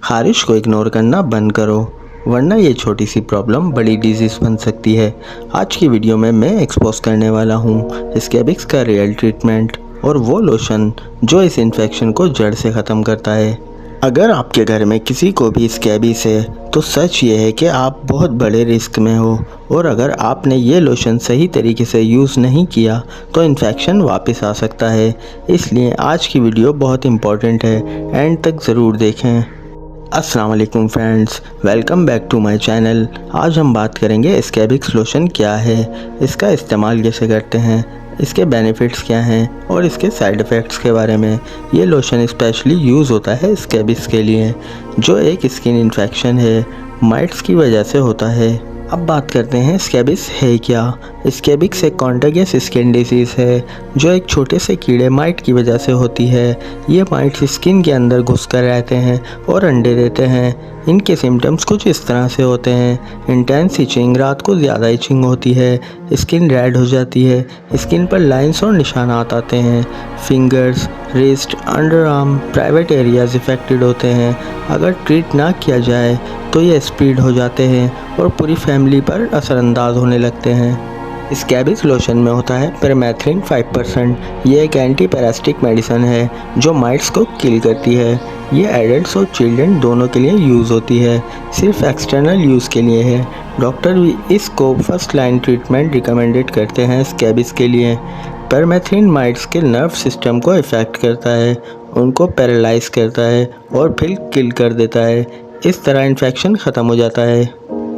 खारिश को इग्नोर करना बंद करो, वरना ये छोटी सी प्रॉब्लम बड़ी डिजीज़ बन सकती है। आज की वीडियो में मैं एक्सपोज करने वाला हूँ स्कैबिक्स का रियल ट्रीटमेंट और वो लोशन जो इस इन्फेक्शन को जड़ से ख़त्म करता है। अगर आपके घर में किसी को भी स्कैबिस है तो सच ये है कि आप बहुत बड़े रिस्क में हो, और अगर आपने ये लोशन सही तरीके से यूज़ नहीं किया तो इन्फेक्शन वापस आ सकता है। इसलिए आज की वीडियो बहुत इम्पॉर्टेंट है, एंड तक ज़रूर देखें। अस्सलाम वालेकुम friends, welcome back to my channel. आज हम बात करेंगे स्कैबिक्स लोशन क्या है, इसका इस्तेमाल कैसे करते हैं, इसके बेनिफिट्स क्या हैं और इसके साइड इफ़ेक्ट्स के बारे में। ये लोशन स्पेशली यूज़ होता है स्कैबिक्स के लिए, जो एक स्किन इन्फेक्शन है, माइट्स की वजह से होता है। अब बात करते हैं स्कैबिस है क्या। स्कैबिक्स एक कॉन्टेगियस स्किन डिसीज़ है जो एक छोटे से कीड़े माइट की वजह से होती है। ये माइट्स स्किन के अंदर घुसकर रहते हैं और अंडे देते हैं। इनके सिम्टम्स कुछ इस तरह से होते हैं: इंटेंस इचिंग, रात को ज़्यादा इचिंग होती है, स्किन रेड हो जाती है, स्किन पर लाइंस और निशानात आते हैं, fingers, wrist, under arm, private areas affected होते हैं। अगर ट्रीट ना किया जाए तो ये स्प्रेड हो जाते हैं और पूरी फैमिली पर असरअंदाज होने लगते हैं। स्कैबिस लोशन में होता है परमेथ्रिन 5%। ये एक एंटी पैरासिटिक मेडिसिन है जो माइट्स को किल करती है। ये एडल्ट्स और चिल्ड्रन दोनों के लिए यूज़ होती है, सिर्फ एक्सटर्नल यूज़ के लिए है। डॉक्टर भी इसको फर्स्ट लाइन ट्रीटमेंट रिकमेंडेड करते हैं स्कैबिस के लिए। परमेथ्रिन माइट्स के नर्व सिस्टम को इफ़ेक्ट करता है, उनको पैरालाइज करता है और फिर किल कर देता है। इस तरह इन्फेक्शन ख़त्म हो जाता है।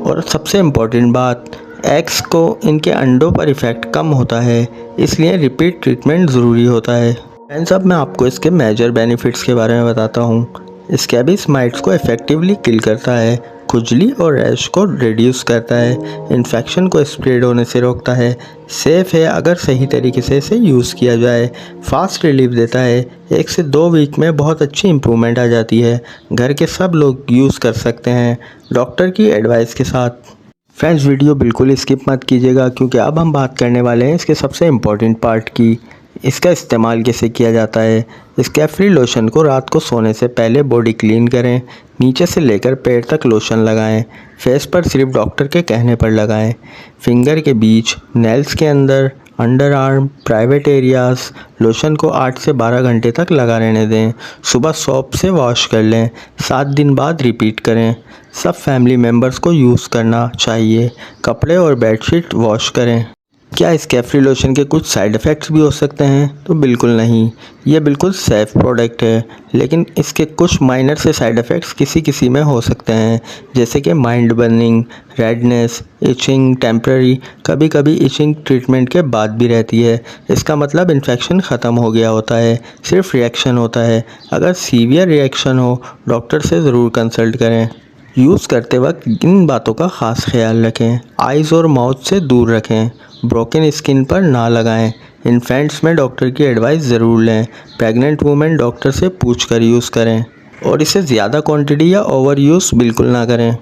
और सबसे इम्पॉर्टेंट बात, एग्स को इनके अंडों पर इफ़ेक्ट कम होता है, इसलिए रिपीट ट्रीटमेंट ज़रूरी होता है। फ्रेंड्स, अब मैं आपको इसके मेजर बेनिफिट्स के बारे में बताता हूँ। स्कैबिस माइट्स को इफ़ेक्टिवली किल करता है, खुजली और रैश को रिड्यूस करता है, इन्फेक्शन को स्प्रेड होने से रोकता है, सेफ़ है अगर सही तरीके से इसे यूज़ किया जाए, फास्ट रिलीफ देता है, 1 से 2 वीक में बहुत अच्छी इम्प्रूवमेंट आ जाती है, घर के सब लोग यूज़ कर सकते हैं डॉक्टर की एडवाइस के साथ। फ्रेंड्स, वीडियो बिल्कुल स्किप मत कीजिएगा क्योंकि अब हम बात करने वाले हैं इसके सबसे इम्पॉर्टेंट पार्ट की। इसका इस्तेमाल कैसे किया जाता है। स्कैब-फ्री लोशन को रात को सोने से पहले बॉडी क्लीन करें, नीचे से लेकर पैर तक लोशन लगाएं, फेस पर सिर्फ डॉक्टर के कहने पर लगाएं, फिंगर के बीच, नेल्स के अंदर, under arm, private areas. Lotion को 8 से 12 घंटे तक लगा रहने दें, सुबह सोप से वॉश कर लें, 7 दिन बाद रिपीट करें। सब फैमिली मेम्बर्स को यूज़ करना चाहिए। कपड़े और बेडशीट वॉश करें। क्या स्कैब-फ्री लोशन के कुछ साइड इफ़ेक्ट्स भी हो सकते हैं? तो बिल्कुल नहीं, ये बिल्कुल सेफ़ प्रोडक्ट है, लेकिन इसके कुछ माइनर से साइड इफ़ेक्ट्स किसी में हो सकते हैं, जैसे कि mild burning, redness, itching temporary. कभी कभी इचिंग ट्रीटमेंट के बाद भी रहती है, इसका मतलब इन्फेक्शन ख़त्म हो गया होता है, सिर्फ रिएक्शन होता है। अगर सीवियर रिएक्शन हो, डॉक्टर से ज़रूर कंसल्ट करें। यूज़ करते वक्त इन बातों का ख़ास ख्याल रखें: आइज़ और माउथ से दूर रखें, ब्रोकन स्किन पर ना लगाएं, इन्फेंट्स में डॉक्टर की एडवाइस ज़रूर लें, प्रेग्नेंट वुमेन डॉक्टर से पूछकर यूज़ करें, और इसे ज़्यादा क्वांटिटी या ओवर यूज़ बिल्कुल ना करें।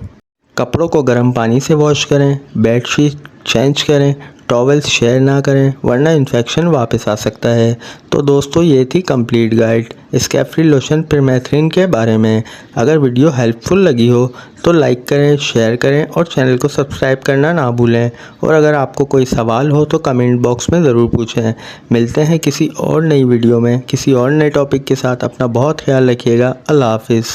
कपड़ों को गर्म पानी से वॉश करें, बेडशीट चेंज करें, टॉवेल्स शेयर ना करें, वरना इन्फेक्शन वापस आ सकता है। तो दोस्तों, ये थी complete guide scab-free lotion permethrin के बारे में। अगर वीडियो हेल्पफुल लगी हो तो लाइक करें, शेयर करें और चैनल को सब्सक्राइब करना ना भूलें। और अगर आपको कोई सवाल हो तो कमेंट बॉक्स में ज़रूर पूछें। मिलते हैं किसी और नई वीडियो में किसी और नए टॉपिक के साथ। अपना बहुत ख्याल रखिएगा। अल्लाह हाफिज़।